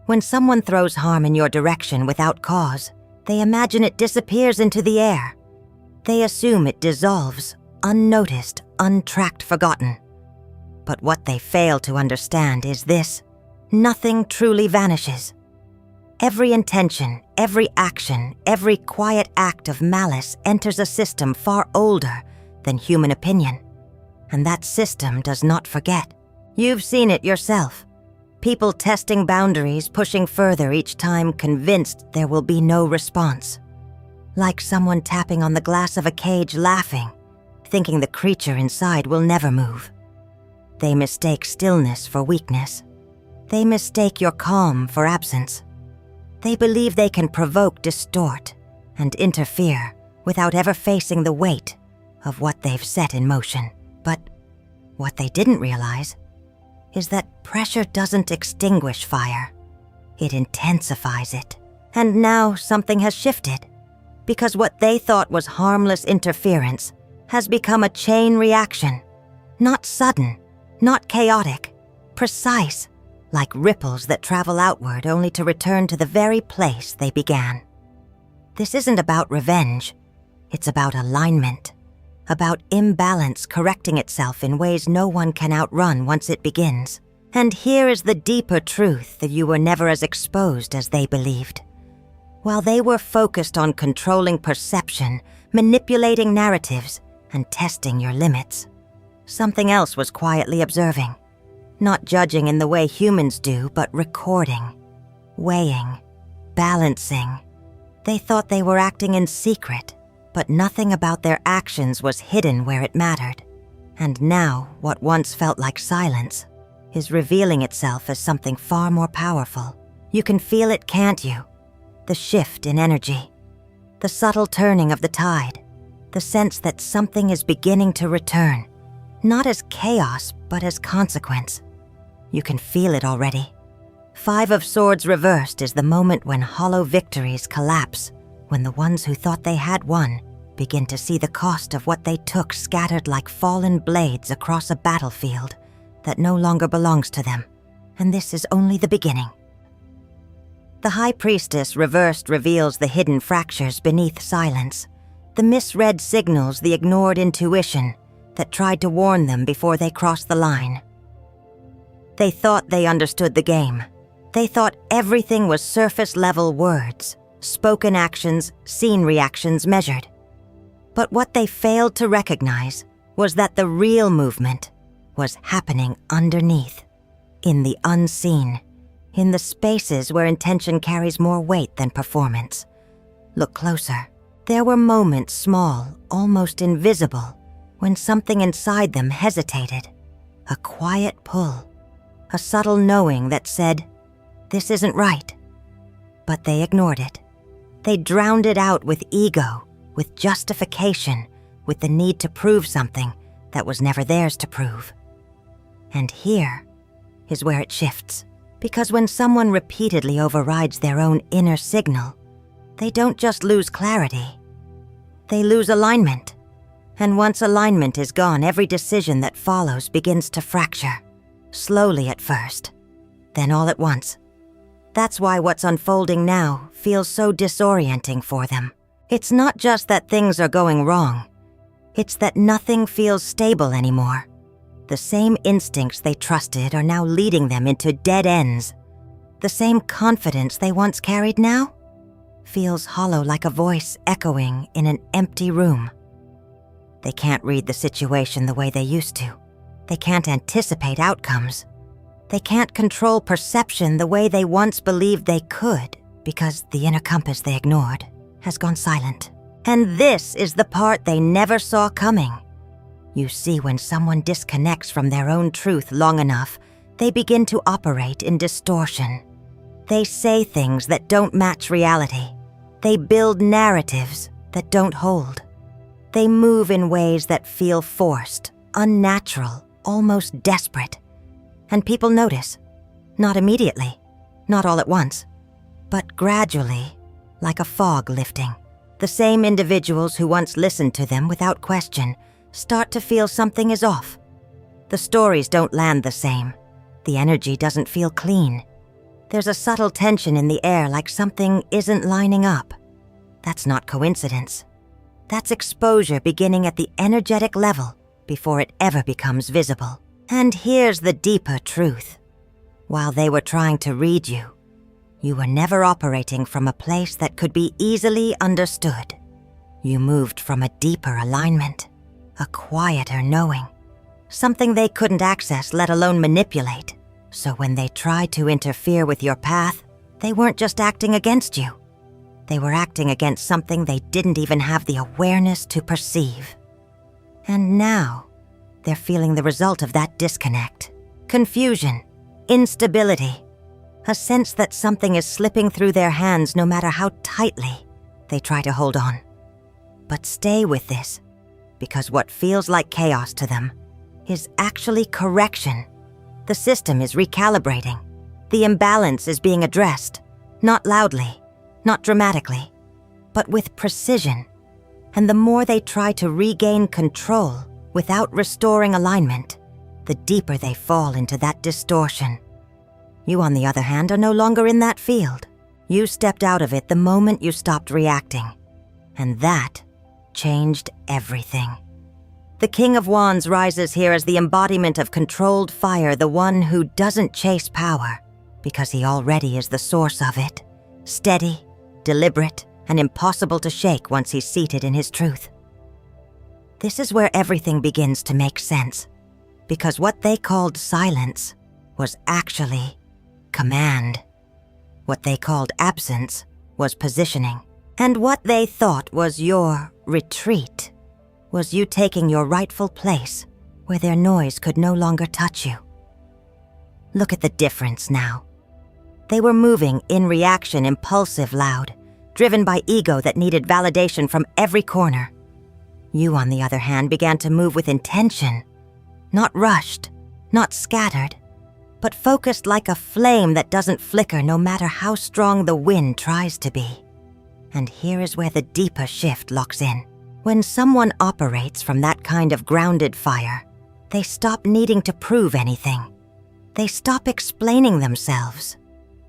When someone throws harm in your direction without cause, they imagine it disappears into the air. They assume it dissolves, unnoticed, untracked, forgotten. But what they fail to understand is this: nothing truly vanishes. Every intention, every action, every quiet act of malice enters a system far older than human opinion. And that system does not forget. You've seen it yourself. People testing boundaries, pushing further each time, convinced there will be no response. Like someone tapping on the glass of a cage, laughing, thinking the creature inside will never move. They mistake stillness for weakness. They mistake your calm for absence. They believe they can provoke, distort, and interfere without ever facing the weight of what they've set in motion. But what they didn't realize is that pressure doesn't extinguish fire. It intensifies it. And now something has shifted, because what they thought was harmless interference has become a chain reaction. Not sudden, not chaotic, precise, like ripples that travel outward only to return to the very place they began. This isn't about revenge. It's about alignment, about imbalance correcting itself in ways no one can outrun once it begins. And here is the deeper truth that you were never as exposed as they believed. While they were focused on controlling perception, manipulating narratives, and testing your limits, something else was quietly observing. Not judging in the way humans do, but recording, weighing, balancing. They thought they were acting in secret, but nothing about their actions was hidden where it mattered. And now, what once felt like silence is revealing itself as something far more powerful. You can feel it, can't you? The shift in energy, the subtle turning of the tide, the sense that something is beginning to return, not as chaos, but as consequence. You can feel it already. 5 of Swords reversed is the moment when hollow victories collapse, when the ones who thought they had won begin to see the cost of what they took scattered like fallen blades across a battlefield that no longer belongs to them. And this is only the beginning. The High Priestess reversed reveals the hidden fractures beneath silence, the misread signals, the ignored intuition that tried to warn them before they crossed the line. They thought they understood the game. They thought everything was surface-level words, spoken actions, seen reactions measured. But what they failed to recognize was that the real movement was happening underneath, in the unseen, in the spaces where intention carries more weight than performance. Look closer. There were moments, small, almost invisible, when something inside them hesitated. A quiet pull. A subtle knowing that said, this isn't right. But they ignored it. They drowned it out with ego, with justification, with the need to prove something that was never theirs to prove. And here is where it shifts. Because when someone repeatedly overrides their own inner signal, they don't just lose clarity. They lose alignment. And once alignment is gone, every decision that follows begins to fracture. Slowly at first, then all at once. That's why what's unfolding now feels so disorienting for them. It's not just that things are going wrong. It's that nothing feels stable anymore. The same instincts they trusted are now leading them into dead ends. The same confidence they once carried now feels hollow, like a voice echoing in an empty room. They can't read the situation the way they used to. They can't anticipate outcomes. They can't control perception the way they once believed they could, because the inner compass they ignored has gone silent. And this is the part they never saw coming. You see, when someone disconnects from their own truth long enough, they begin to operate in distortion. They say things that don't match reality. They build narratives that don't hold. They move in ways that feel forced, unnatural, almost desperate. And people notice. Not immediately, not all at once, but gradually, like a fog lifting. The same individuals who once listened to them without question start to feel something is off. The stories don't land the same. The energy doesn't feel clean. There's a subtle tension in the air, like something isn't lining up. That's not coincidence. That's exposure beginning at the energetic level before it ever becomes visible. And here's the deeper truth. While they were trying to read you, you were never operating from a place that could be easily understood. You moved from a deeper alignment, a quieter knowing, something they couldn't access, let alone manipulate. So when they tried to interfere with your path, they weren't just acting against you. They were acting against something they didn't even have the awareness to perceive. And now, they're feeling the result of that disconnect. Confusion, instability, a sense that something is slipping through their hands no matter how tightly they try to hold on. But stay with this, because what feels like chaos to them is actually correction. The system is recalibrating. The imbalance is being addressed, not loudly, not dramatically, but with precision. And the more they try to regain control without restoring alignment, the deeper they fall into that distortion. You, on the other hand, are no longer in that field. You stepped out of it the moment you stopped reacting. And that changed everything. The King of Wands rises here as the embodiment of controlled fire, the one who doesn't chase power, because he already is the source of it. Steady, deliberate, and impossible to shake once he's seated in his truth. This is where everything begins to make sense, because what they called silence was actually command. What they called absence was positioning. And what they thought was your retreat was you taking your rightful place where their noise could no longer touch you. Look at the difference now. They were moving in reaction, impulsive, loud, driven by ego that needed validation from every corner. You, on the other hand, began to move with intention, not rushed, not scattered, but focused like a flame that doesn't flicker no matter how strong the wind tries to be. And here is where the deeper shift locks in. When someone operates from that kind of grounded fire, they stop needing to prove anything. They stop explaining themselves.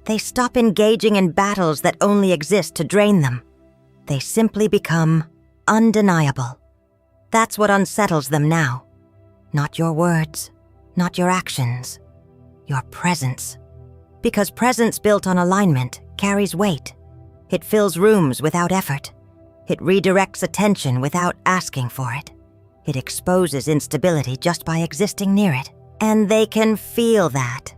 They stop engaging in battles that only exist to drain them. They simply become undeniable. That's what unsettles them now. Not your words, not your actions, your presence. Because presence built on alignment carries weight. It fills rooms without effort. It redirects attention without asking for it. It exposes instability just by existing near it. And they can feel that.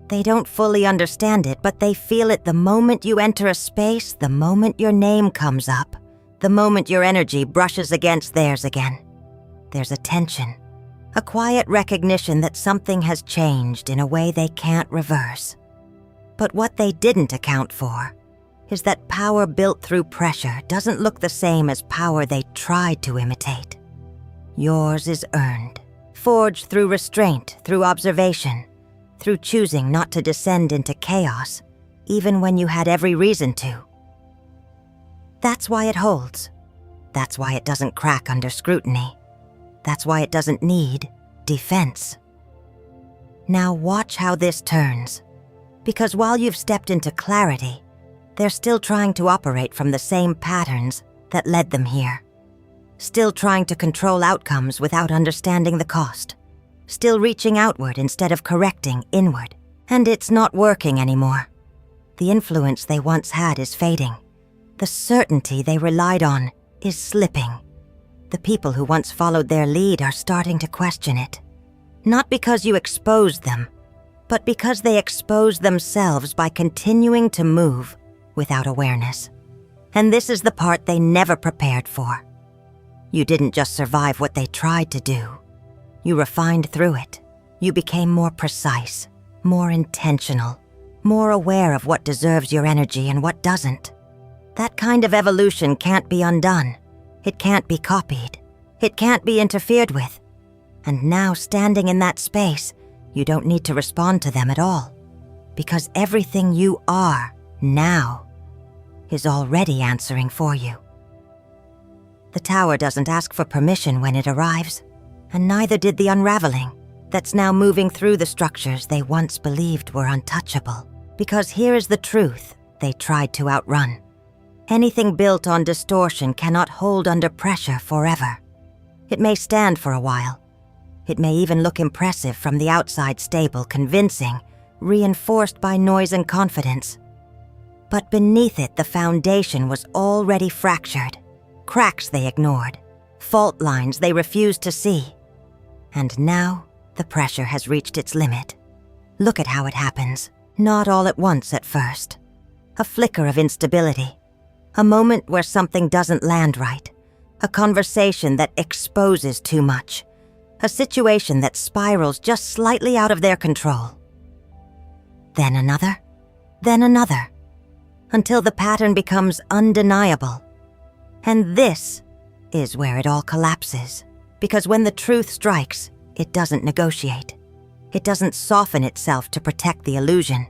They don't fully understand it, but they feel it the moment you enter a space, the moment your name comes up, the moment your energy brushes against theirs again. There's a tension, a quiet recognition that something has changed in a way they can't reverse. But what they didn't account for is that power built through pressure doesn't look the same as power they tried to imitate. Yours is earned, forged through restraint, through observation, through choosing not to descend into chaos, even when you had every reason to. That's why it holds. That's why it doesn't crack under scrutiny. That's why it doesn't need defense. Now watch how this turns. Because while you've stepped into clarity, they're still trying to operate from the same patterns that led them here. Still trying to control outcomes without understanding the cost. Still reaching outward instead of correcting inward. And it's not working anymore. The influence they once had is fading. The certainty they relied on is slipping. The people who once followed their lead are starting to question it. Not because you exposed them, but because they exposed themselves by continuing to move without awareness. And this is the part they never prepared for. You didn't just survive what they tried to do. You refined through it. You became more precise, more intentional, more aware of what deserves your energy and what doesn't. That kind of evolution can't be undone. It can't be copied. It can't be interfered with. And now, standing in that space, you don't need to respond to them at all. Because everything you are now is already answering for you. The tower doesn't ask for permission when it arrives, and neither did the unraveling that's now moving through the structures they once believed were untouchable. Because here is the truth they tried to outrun. Anything built on distortion cannot hold under pressure forever. It may stand for a while. It may even look impressive from the outside, stable, convincing, reinforced by noise and confidence. But beneath it, the foundation was already fractured. Cracks they ignored, fault lines they refused to see. And now, the pressure has reached its limit. Look at how it happens, not all at once at first. A flicker of instability, a moment where something doesn't land right, a conversation that exposes too much, a situation that spirals just slightly out of their control. Then another, until the pattern becomes undeniable. And this is where it all collapses, because when the truth strikes, it doesn't negotiate. It doesn't soften itself to protect the illusion.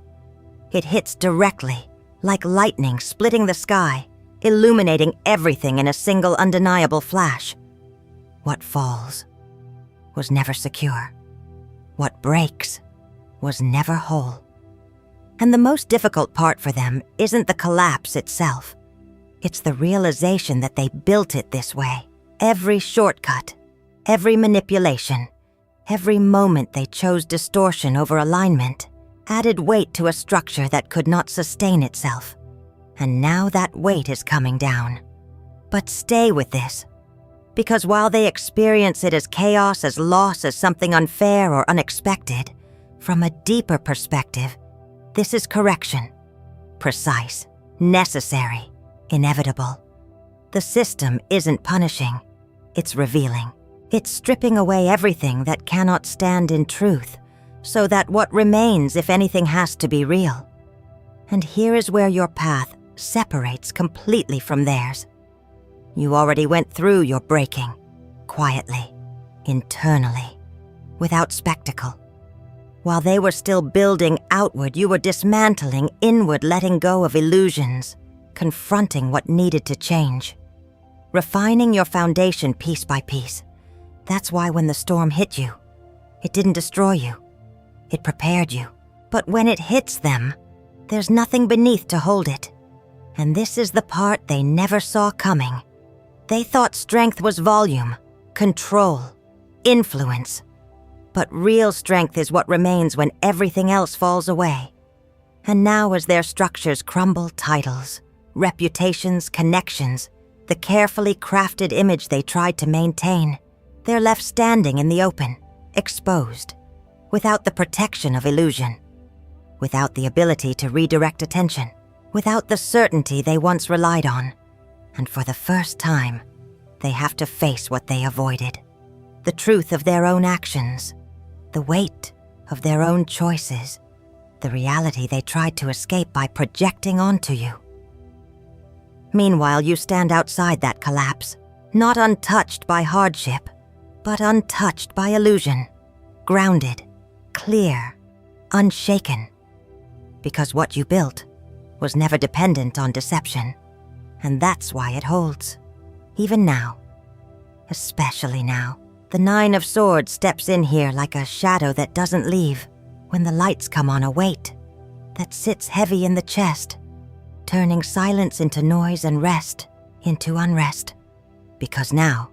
It hits directly, like lightning splitting the sky, illuminating everything in a single undeniable flash. What falls was never secure. What breaks was never whole. And the most difficult part for them isn't the collapse itself. It's the realization that they built it this way. Every shortcut, every manipulation, every moment they chose distortion over alignment added weight to a structure that could not sustain itself. And now that weight is coming down. But stay with this, because while they experience it as chaos, as loss, as something unfair or unexpected, from a deeper perspective, this is correction. Precise, necessary, inevitable. The system isn't punishing, it's revealing. It's stripping away everything that cannot stand in truth, so that what remains, if anything, has to be real. And here is where your path separates completely from theirs. You already went through your breaking, quietly, internally, without spectacle. While they were still building outward, you were dismantling inward, letting go of illusions, confronting what needed to change, refining your foundation piece by piece. That's why when the storm hit you, it didn't destroy you. It prepared you. But when it hits them, there's nothing beneath to hold it. And this is the part they never saw coming. They thought strength was volume, control, influence. But real strength is what remains when everything else falls away. And now as their structures crumble, titles, reputations, connections, the carefully crafted image they tried to maintain, they're left standing in the open, exposed, without the protection of illusion, without the ability to redirect attention, without the certainty they once relied on. And for the first time, they have to face what they avoided, the truth of their own actions, the weight of their own choices, the reality they tried to escape by projecting onto you. Meanwhile, you stand outside that collapse, not untouched by hardship, but untouched by illusion, grounded, clear, unshaken. Because what you built was never dependent on deception, and that's why it holds. Even now, especially now, the Nine of Swords steps in here like a shadow that doesn't leave. When the lights come on, a weight that sits heavy in the chest, turning silence into noise and rest into unrest. Because now,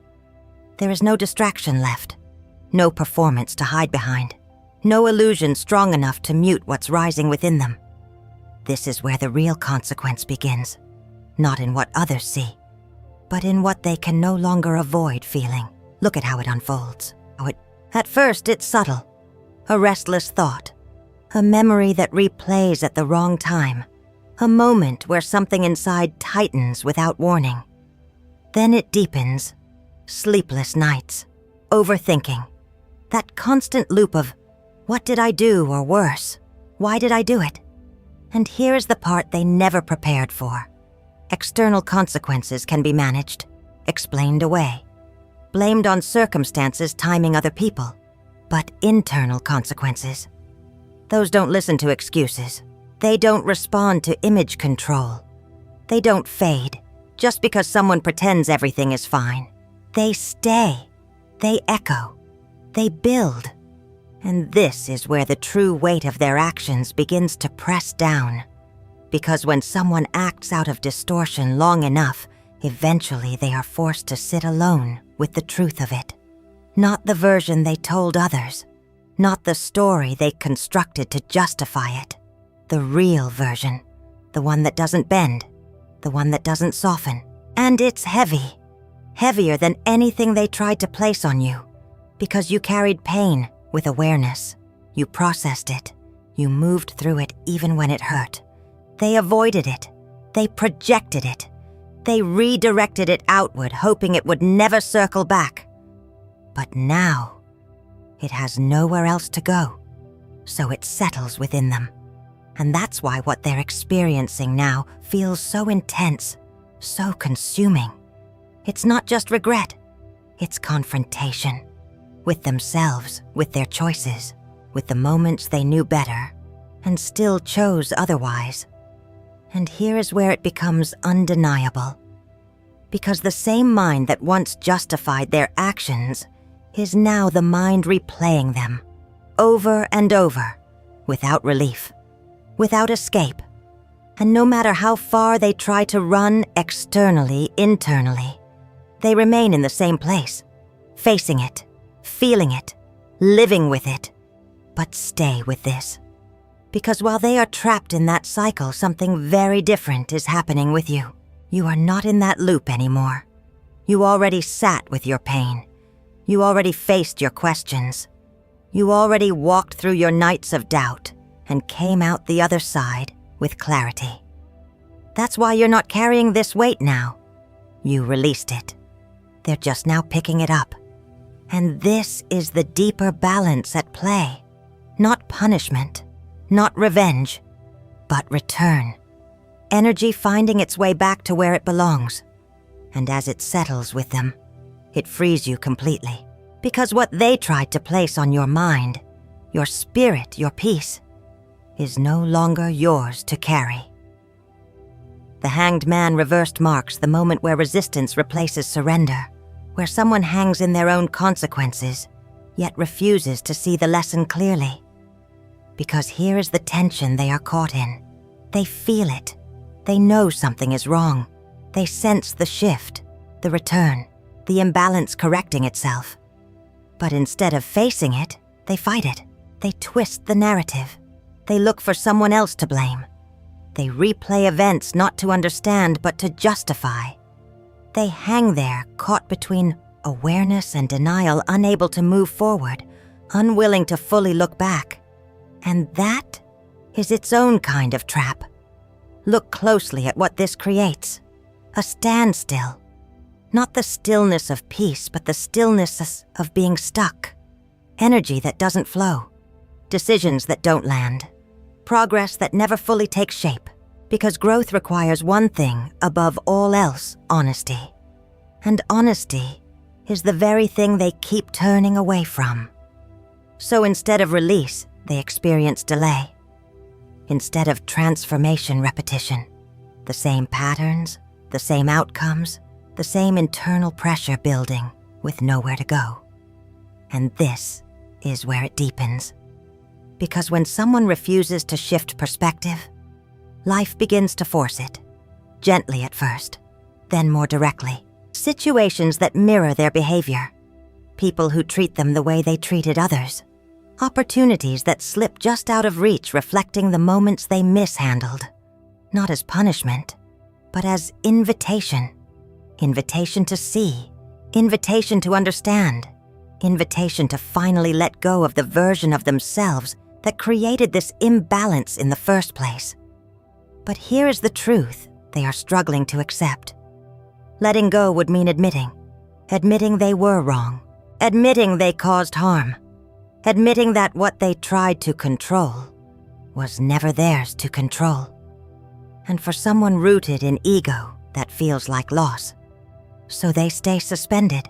there is no distraction left, no performance to hide behind, no illusion strong enough to mute what's rising within them. This is where the real consequence begins, not in what others see, but in what they can no longer avoid feeling. Look at how it unfolds. At first, it's subtle, a restless thought, a memory that replays at the wrong time, a moment where something inside tightens without warning. Then it deepens, sleepless nights, overthinking, that constant loop of, what did I do, or worse, why did I do it? And here is the part they never prepared for. External consequences can be managed, explained away, blamed on circumstances timing other people. But internal consequences, those don't listen to excuses. They don't respond to image control. They don't fade just because someone pretends everything is fine. They stay. They echo. They build. And this is where the true weight of their actions begins to press down. Because when someone acts out of distortion long enough, eventually they are forced to sit alone with the truth of it. Not the version they told others, not the story they constructed to justify it. The real version, the one that doesn't bend, the one that doesn't soften. And it's heavy, heavier than anything they tried to place on you, because you carried pain with awareness. You processed it. You moved through it even when it hurt. They avoided it. They projected it. They redirected it outward, hoping it would never circle back. But now, it has nowhere else to go, so it settles within them. And that's why what they're experiencing now feels so intense, so consuming. It's not just regret, it's confrontation. With themselves, with their choices, with the moments they knew better, and still chose otherwise. And here is where it becomes undeniable. Because the same mind that once justified their actions is now the mind replaying them, over and over, without relief, without escape. And no matter how far they try to run externally, internally, they remain in the same place, facing it, feeling it, living with it. But stay with this. Because while they are trapped in that cycle, something very different is happening with you. You are not in that loop anymore. You already sat with your pain. You already faced your questions. You already walked through your nights of doubt and came out the other side with clarity. That's why you're not carrying this weight now. You released it. They're just now picking it up. And this is the deeper balance at play. Not punishment, not revenge, but return. Energy finding its way back to where it belongs. And as it settles with them, it frees you completely. Because what they tried to place on your mind, your spirit, your peace, is no longer yours to carry. The hanged man reversed marks the moment where resistance replaces surrender, where someone hangs in their own consequences, yet refuses to see the lesson clearly. Because here is the tension they are caught in. They feel it. They know something is wrong. They sense the shift, the return, the imbalance correcting itself. But instead of facing it, they fight it. They twist the narrative. They look for someone else to blame. They replay events not to understand but to justify. They hang there, caught between awareness and denial, unable to move forward, unwilling to fully look back. And that is its own kind of trap. Look closely at what this creates. A standstill. Not the stillness of peace, but the stillness of being stuck. Energy that doesn't flow. Decisions that don't land. Progress that never fully takes shape. Because growth requires one thing above all else, honesty. And honesty is the very thing they keep turning away from. So instead of release, they experience delay. Instead of transformation, repetition. The same patterns, the same outcomes, the same internal pressure building with nowhere to go. And this is where it deepens. Because when someone refuses to shift perspective, life begins to force it. Gently at first, then more directly. Situations that mirror their behavior. People who treat them the way they treated others. Opportunities that slip just out of reach, reflecting the moments they mishandled. Not as punishment, but as invitation. Invitation to see. Invitation to understand. Invitation to finally let go of the version of themselves that created this imbalance in the first place. But here is the truth they are struggling to accept. Letting go would mean admitting they were wrong, admitting they caused harm, admitting that what they tried to control was never theirs to control. And for someone rooted in ego, that feels like loss. So they stay suspended,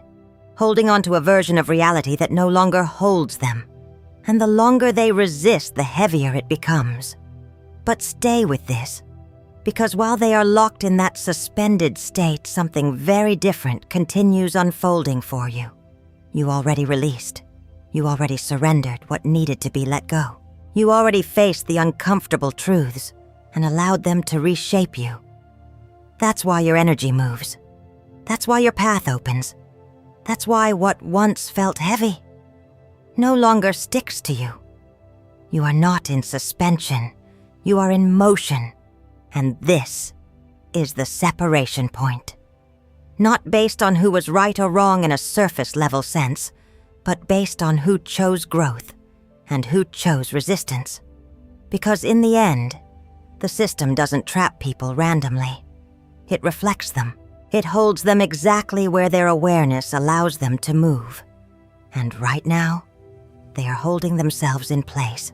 holding on to a version of reality that no longer holds them. And the longer they resist, the heavier it becomes. But stay with this, because while they are locked in that suspended state, something very different continues unfolding for you. You already released. You already surrendered what needed to be let go. You already faced the uncomfortable truths and allowed them to reshape you. That's why your energy moves. That's why your path opens. That's why what once felt heavy no longer sticks to you. You are not in suspension. You are in motion. And this is the separation point. Not based on who was right or wrong in a surface-level sense, but based on who chose growth and who chose resistance. Because in the end, the system doesn't trap people randomly. It reflects them. It holds them exactly where their awareness allows them to move. And right now, they are holding themselves in place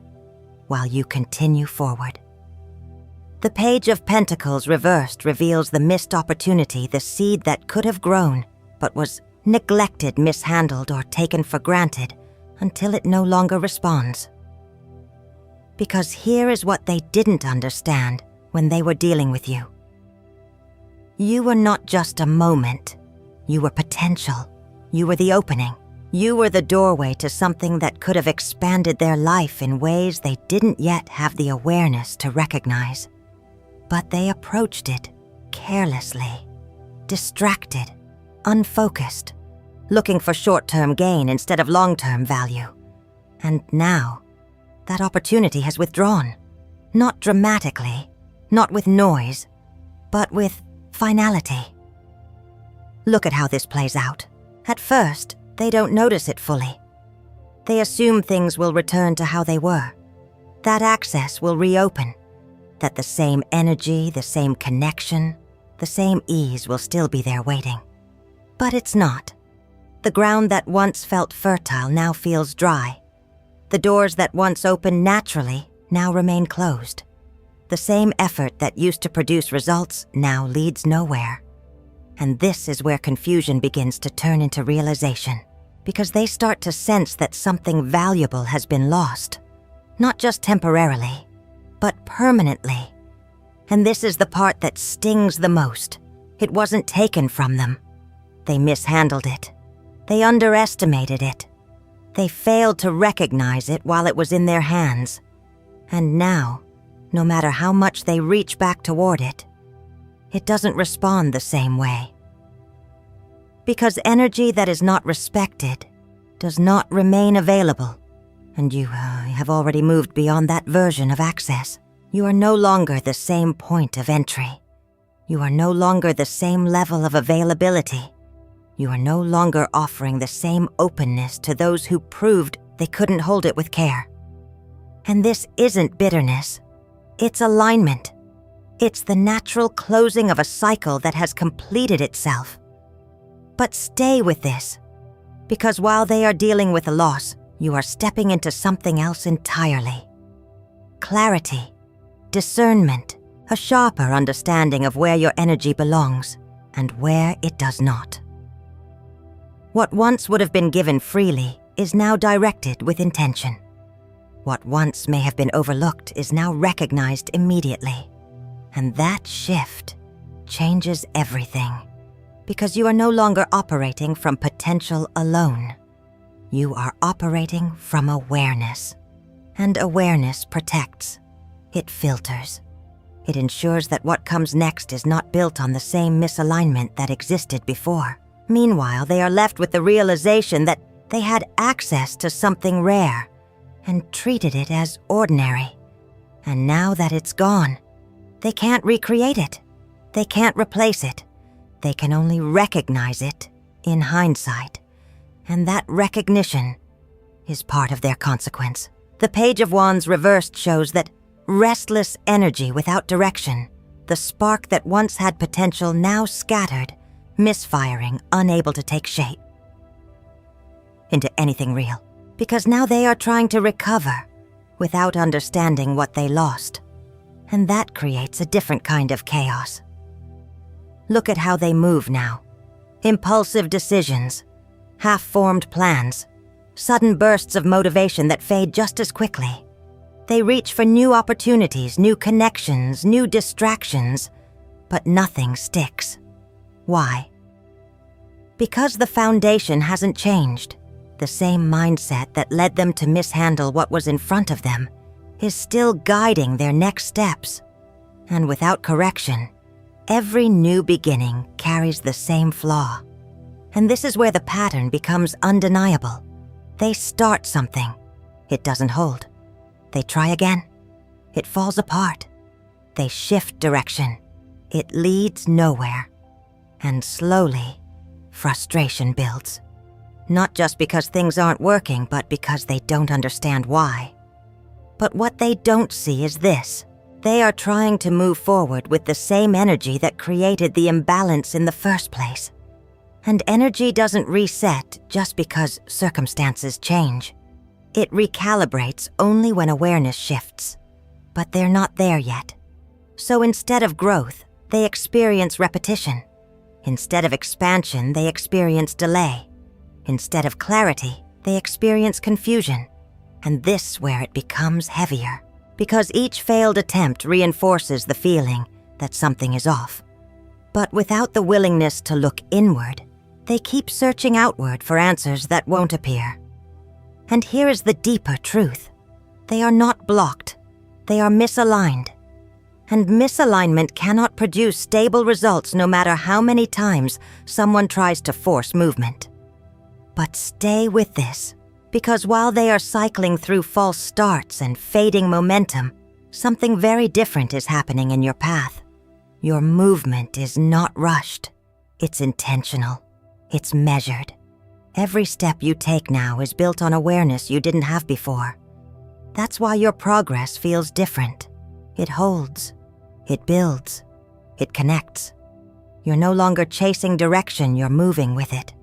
while you continue forward. The Page of Pentacles reversed reveals the missed opportunity, the seed that could have grown, but was neglected, mishandled, or taken for granted until it no longer responds. Because here is what they didn't understand when they were dealing with you. You were not just a moment. You were potential. You were the opening. You were the doorway to something that could have expanded their life in ways they didn't yet have the awareness to recognize. But they approached it carelessly, distracted, unfocused, looking for short-term gain instead of long-term value. And now, that opportunity has withdrawn. Not dramatically, not with noise, but with finality. Look at how this plays out. At first, they don't notice it fully. They assume things will return to how they were. That access will reopen. That the same energy, the same connection, the same ease will still be there waiting. But it's not. The ground that once felt fertile now feels dry. The doors that once opened naturally now remain closed. The same effort that used to produce results now leads nowhere. And this is where confusion begins to turn into realization, because they start to sense that something valuable has been lost, not just temporarily, but permanently. And this is the part that stings the most. It wasn't taken from them. They mishandled it. They underestimated it. They failed to recognize it while it was in their hands. And now, no matter how much they reach back toward it, it doesn't respond the same way. Because energy that is not respected does not remain available. And you have already moved beyond that version of access. You are no longer the same point of entry. You are no longer the same level of availability. You are no longer offering the same openness to those who proved they couldn't hold it with care. And this isn't bitterness. It's alignment. It's the natural closing of a cycle that has completed itself. But stay with this, because while they are dealing with a loss, you are stepping into something else entirely. Clarity, discernment, a sharper understanding of where your energy belongs and where it does not. What once would have been given freely is now directed with intention. What once may have been overlooked is now recognized immediately. And that shift changes everything, because you are no longer operating from potential alone. You are operating from awareness. And awareness protects. It filters. It ensures that what comes next is not built on the same misalignment that existed before. Meanwhile, they are left with the realization that they had access to something rare and treated it as ordinary. And now that it's gone, they can't recreate it. They can't replace it. They can only recognize it in hindsight. And that recognition is part of their consequence. The Page of Wands reversed shows that restless energy without direction, the spark that once had potential now scattered, misfiring, unable to take shape into anything real. Because now they are trying to recover without understanding what they lost. And that creates a different kind of chaos. Look at how they move now. Impulsive decisions, half-formed plans, sudden bursts of motivation that fade just as quickly. They reach for new opportunities, new connections, new distractions, but nothing sticks. Why? Because the foundation hasn't changed. The same mindset that led them to mishandle what was in front of them is still guiding their next steps. And without correction, every new beginning carries the same flaw. And this is where the pattern becomes undeniable. They start something. It doesn't hold. They try again. It falls apart. They shift direction. It leads nowhere. And slowly, frustration builds. Not just because things aren't working, but because they don't understand why. But what they don't see is this. They are trying to move forward with the same energy that created the imbalance in the first place. And energy doesn't reset just because circumstances change. It recalibrates only when awareness shifts. But they're not there yet. So instead of growth, they experience repetition. Instead of expansion, they experience delay. Instead of clarity, they experience confusion. And this is where it becomes heavier, because each failed attempt reinforces the feeling that something is off. But without the willingness to look inward, they keep searching outward for answers that won't appear. And here is the deeper truth. They are not blocked. They are misaligned. And misalignment cannot produce stable results no matter how many times someone tries to force movement. But stay with this, because while they are cycling through false starts and fading momentum, something very different is happening in your path. Your movement is not rushed. It's intentional. It's measured. Every step you take now is built on awareness you didn't have before. That's why your progress feels different. It holds. It builds. It connects. You're no longer chasing direction, you're moving with it.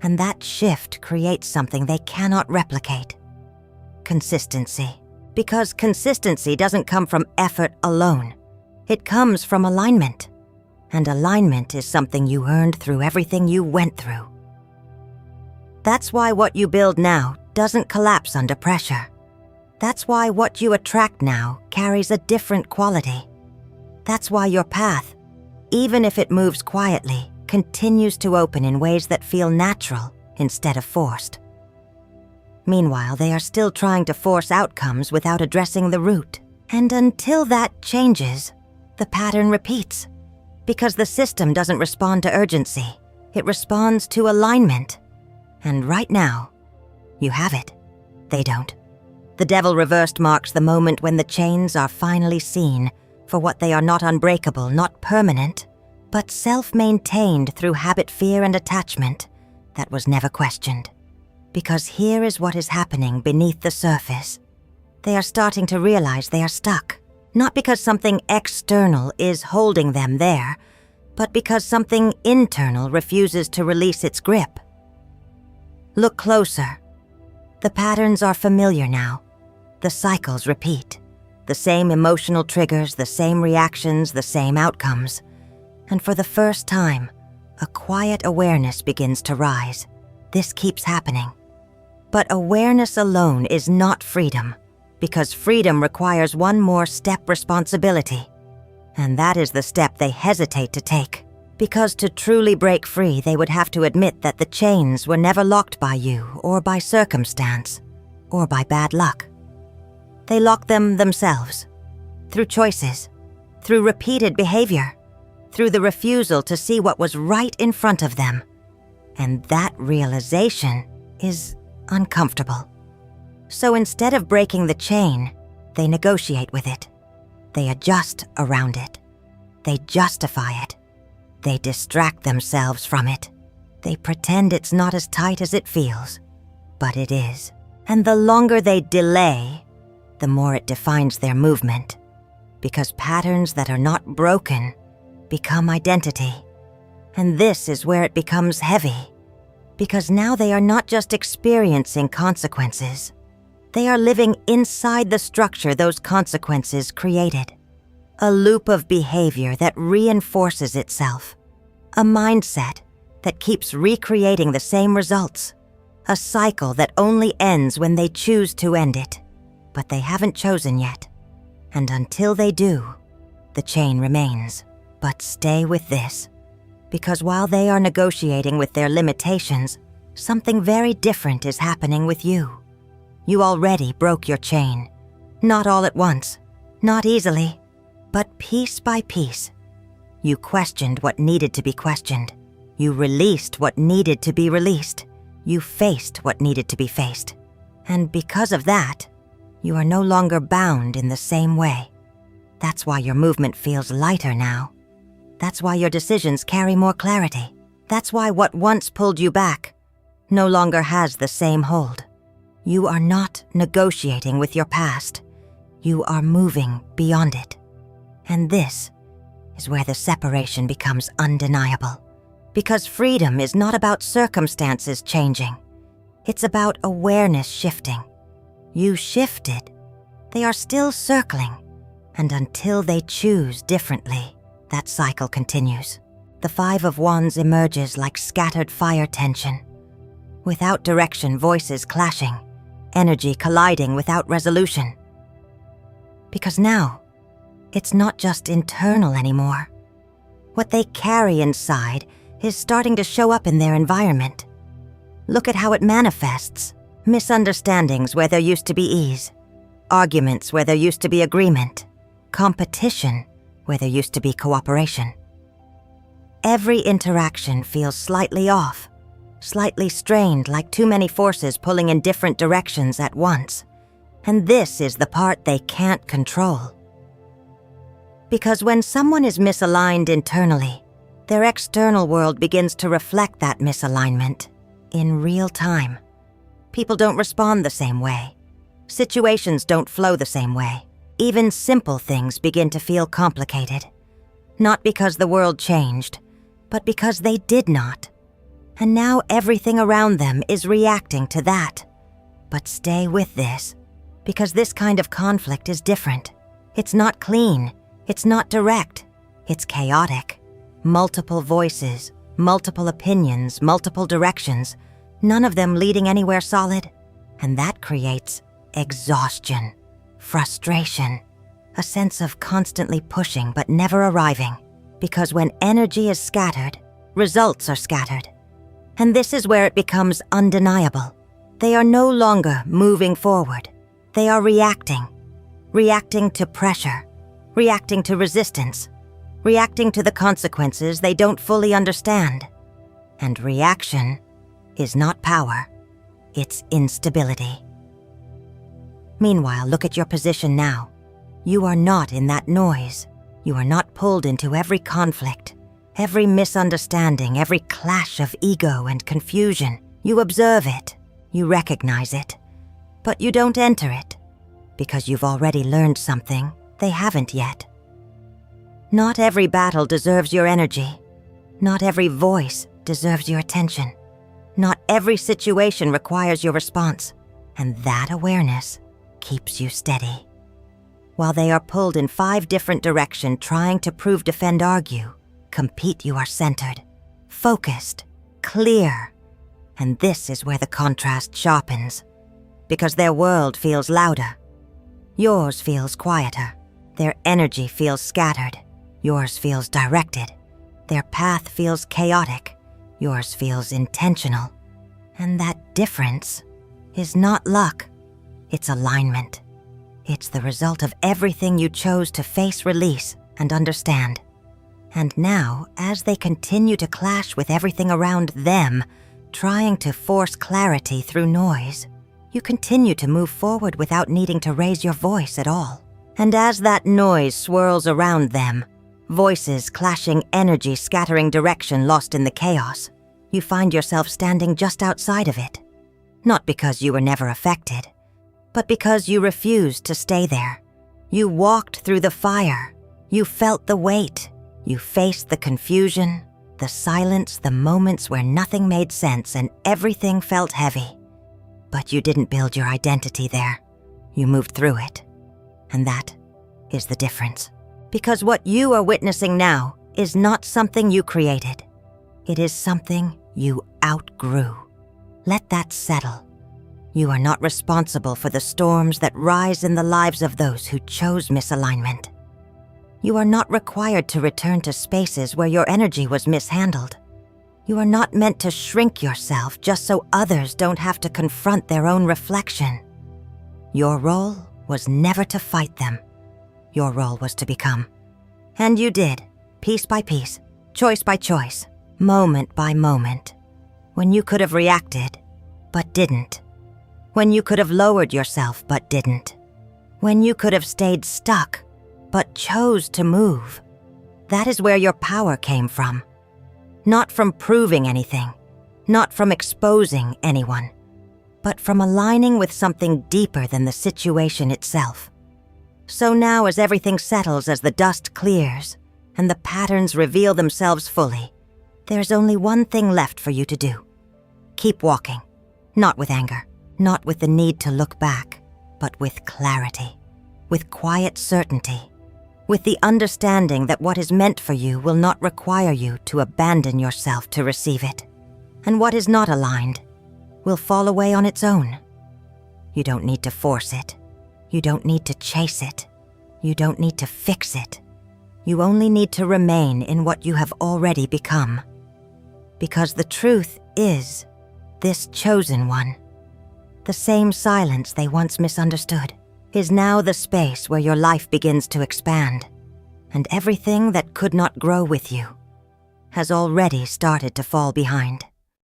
And that shift creates something they cannot replicate. Consistency. Because consistency doesn't come from effort alone. It comes from alignment. And alignment is something you earned through everything you went through. That's why what you build now doesn't collapse under pressure. That's why what you attract now carries a different quality. That's why your path, even if it moves quietly, continues to open in ways that feel natural instead of forced. Meanwhile, they are still trying to force outcomes without addressing the root. And until that changes, the pattern repeats. Because the system doesn't respond to urgency, it responds to alignment. And right now, you have it. They don't. The devil reversed marks the moment when the chains are finally seen for what they are: not unbreakable, not permanent, but self-maintained through habit, fear, and attachment that was never questioned. Because here is what is happening beneath the surface. They are starting to realize they are stuck, not because something external is holding them there, but because something internal refuses to release its grip. Look closer. The patterns are familiar now. The cycles repeat. The same emotional triggers, the same reactions, the same outcomes. And for the first time, a quiet awareness begins to rise. This keeps happening. But awareness alone is not freedom, because freedom requires one more step: responsibility. And that is the step they hesitate to take. Because to truly break free, they would have to admit that the chains were never locked by you, or by circumstance, or by bad luck. They locked them themselves, through choices, through repeated behavior, through the refusal to see what was right in front of them. And that realization is uncomfortable. So instead of breaking the chain, they negotiate with it. They adjust around it. They justify it. They distract themselves from it. They pretend it's not as tight as it feels, but it is. And the longer they delay, the more it defines their movement. Because patterns that are not broken become identity. And this is where it becomes heavy. Because now they are not just experiencing consequences. They are living inside the structure those consequences created. A loop of behavior that reinforces itself. A mindset that keeps recreating the same results. A cycle that only ends when they choose to end it. But they haven't chosen yet. And until they do, the chain remains. But stay with this. Because while they are negotiating with their limitations, something very different is happening with you. You already broke your chain. Not all at once, not easily, but piece by piece. You questioned what needed to be questioned. You released what needed to be released. You faced what needed to be faced. And because of that, you are no longer bound in the same way. That's why your movement feels lighter now. That's why your decisions carry more clarity. That's why what once pulled you back no longer has the same hold. You are not negotiating with your past. You are moving beyond it. And this is where the separation becomes undeniable. Because freedom is not about circumstances changing. It's about awareness shifting. You shifted. They are still circling. And until they choose differently, that cycle continues. The Five of Wands emerges like scattered fire tension. Without direction, voices clashing, energy colliding without resolution. Because now, it's not just internal anymore. What they carry inside is starting to show up in their environment. Look at how it manifests. Misunderstandings where there used to be ease. Arguments where there used to be agreement. Competition where there used to be cooperation. Every interaction feels slightly off, slightly strained, like too many forces pulling in different directions at once. And this is the part they can't control. Because when someone is misaligned internally, their external world begins to reflect that misalignment in real time. People don't respond the same way. Situations don't flow the same way. Even simple things begin to feel complicated. Not because the world changed, but because they did not. And now everything around them is reacting to that. But stay with this, because this kind of conflict is different. It's not clean. It's not direct. It's chaotic. Multiple voices, multiple opinions, multiple directions, none of them leading anywhere solid. And that creates exhaustion, frustration, a sense of constantly pushing but never arriving. Because when energy is scattered, results are scattered. And this is where it becomes undeniable. They are no longer moving forward. They are reacting. Reacting to pressure. Reacting to resistance. Reacting to the consequences they don't fully understand. And reaction is not power. It's instability. Meanwhile, look at your position now. You are not in that noise. You are not pulled into every conflict, every misunderstanding, every clash of ego and confusion. You observe it. You recognize it. But you don't enter it, because you've already learned something they haven't yet. Not every battle deserves your energy. Not every voice deserves your attention. Not every situation requires your response. And that awareness keeps you steady. While they are pulled in 5 different directions trying to prove, defend, argue, compete, you are centered, focused, clear. And this is where the contrast sharpens. Because their world feels louder. Yours feels quieter. Their energy feels scattered. Yours feels directed. Their path feels chaotic. Yours feels intentional. And that difference is not luck. It's alignment. It's the result of everything you chose to face, release, and understand. And now, as they continue to clash with everything around them, trying to force clarity through noise, you continue to move forward without needing to raise your voice at all. And as that noise swirls around them, voices clashing, energy scattering, direction lost in the chaos, you find yourself standing just outside of it. Not because you were never affected, but because you refused to stay there. You walked through the fire. You felt the weight. You faced the confusion, the silence, the moments where nothing made sense and everything felt heavy. But you didn't build your identity there. You moved through it. And that is the difference. Because what you are witnessing now is not something you created. It is something you outgrew. Let that settle. You are not responsible for the storms that rise in the lives of those who chose misalignment. You are not required to return to spaces where your energy was mishandled. You are not meant to shrink yourself just so others don't have to confront their own reflection. Your role was never to fight them. Your role was to become. And you did, piece by piece, choice by choice, moment by moment. When you could have reacted, but didn't. When you could have lowered yourself, but didn't. When you could have stayed stuck, but chose to move. That is where your power came from. Not from proving anything, not from exposing anyone, but from aligning with something deeper than the situation itself. So now as everything settles, as the dust clears, and the patterns reveal themselves fully, there's only one thing left for you to do. Keep walking, not with anger, not with the need to look back, but with clarity, with quiet certainty, with the understanding that what is meant for you will not require you to abandon yourself to receive it, and what is not aligned will fall away on its own. You don't need to force it. You don't need to chase it. You don't need to fix it. You only need to remain in what you have already become. Because the truth is, this chosen one, the same silence they once misunderstood, is now the space where your life begins to expand, and everything that could not grow with you has already started to fall behind.